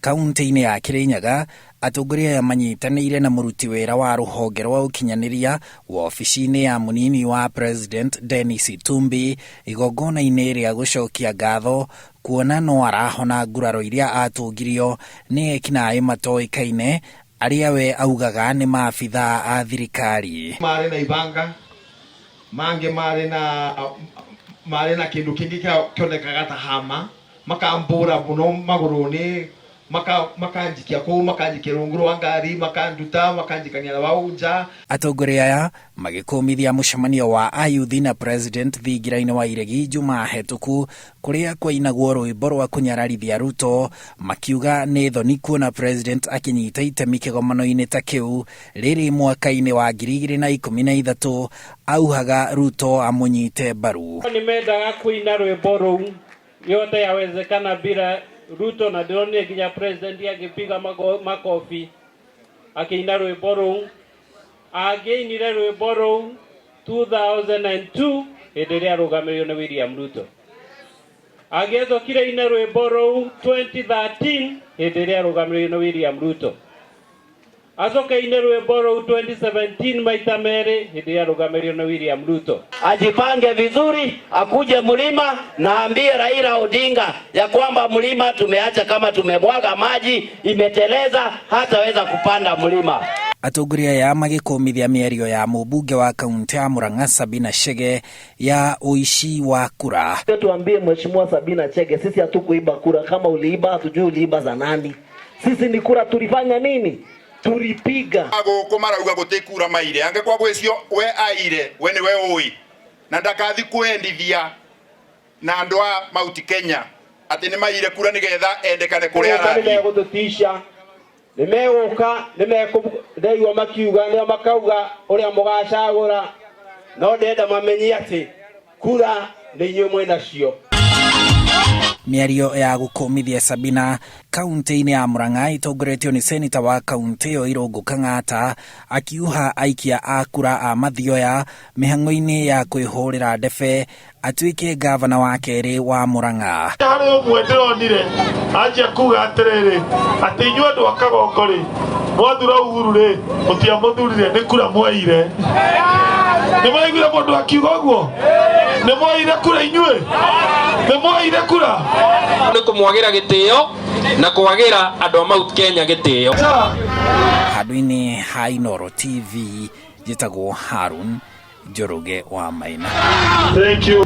Kaunti-inĩ ya Kirinyaga, atongoria aya manyitanĩire na mũruti wĩra wa rũhonge rwa ũkinyanĩria wa ofici-inĩ ya mũnini wa President Dennis Itumbi igongona-inĩ rĩa gũcokia ngatho kuona no arahona nguraro iria atũngirio nĩ ekinaĩ matoĩkaine arĩa we augaga nĩ maabithaa a thirikari. Marĩ na ibanga, mangĩ marĩ na kĩndũ kĩngĩ kĩonekaga ta hama, makambũra mũno magũrũ-inĩ, makanjikia kũu, makanjikia rungu rwa ngari, makanduta, makanjikania na wauja. Atongoria aya magĩkũmithia mũcemanio wa ayuthi na President thingira-inĩ wa iregi Jumaa hetũku kũrĩa kwainagwo rwĩmbo rwa kũnyararithia Ruto, makiuga nĩ thoni kuona President akinyita itemi kĩgomano-inĩ ta kĩu rĩrĩ mwaka-inĩ wa 2013 auhaga Ruto amũnyite mbaru. Nimendaga kuina rwĩmbo rũu yote yawezekana bila Ruto, na ndĩronire nginya President agĩpiga makofi akĩina rwĩmbo rũu. Angĩinire rwĩmbo rũu 2002 hĩndĩ ĩrĩa arũgamĩrĩirwo nĩ William Ruto. Angĩcokire ine rwĩmbo rũu 2013 hĩndĩ ĩrĩa arũgamĩrĩirwo nĩ William Ruto. Acoke ine rwĩmbo rũu 2017 maita merĩ hĩndĩ ĩrĩa arũgamĩrĩirwo nĩ William Ruto. Ajipange vizuri, akuje mlima na ambie Raila Odinga ya kwamba mlima tumeacha kama tumemwaga maji imeteleza, hataweza kupanda mlima. Atongoria aya magĩkũmithia mĩario ya mũmbunge wa kaunti ya Murang'a Sabina ya uishi wa kura. Tuambie Mheshimiwa Sabina Chege, sisi hatukuiba kura. Kama uliiba, hatujui uliiba za nani. Sisi ni kura tulifanya nini? Turipiga. Gũkũ marauga gũtĩ kura maire, angĩkwa gwĩcio we aire, we nĩ we ũĩ. Na ndakathi kwendithia na andũ a Mount Kenya atĩ nĩ maire kura nĩgetha endekane kũrĩa arathiĩ. Nĩmegũtũtisha, nĩmegũka, nĩmekũdeigua makiuga, nĩo makauga ũrĩa mũgacagũra, no ndenda mamenye atĩ kura nĩ inyuĩ mwĩnacio. Mĩario ya gũkũmithia Sabina kaunti-inĩ ya Murang'a itongoretio nĩ seneta wa kaunti ĩyo Irũngũ Kang'ata akiuha aikia a kura a mathioya mĩhang'o-inĩ ya kwĩhũrĩra ndebe atuĩke gavana wa kerĩ wa Murang'a. Harĩ ũmwe ndĩronire anjia kuuga atĩrĩrĩ atĩ inyuĩ andũ a Kagongo-rĩ mwathura Uhuru-rĩ mũtiamũthurire nĩ kura mwaire. Nĩ mwaiguire mũndũ akiuga ũguo? Nĩ mwaire kura inyuĩ? Nĩ mwaire kura? Nĩ kũmwagĩra gĩtĩo na kwagĩra andũ a Mount Kenya gĩtĩo. Handũ-inĩ ha Inooro TV njĩtagwo Harun Njoroge wa Maina. Thank you.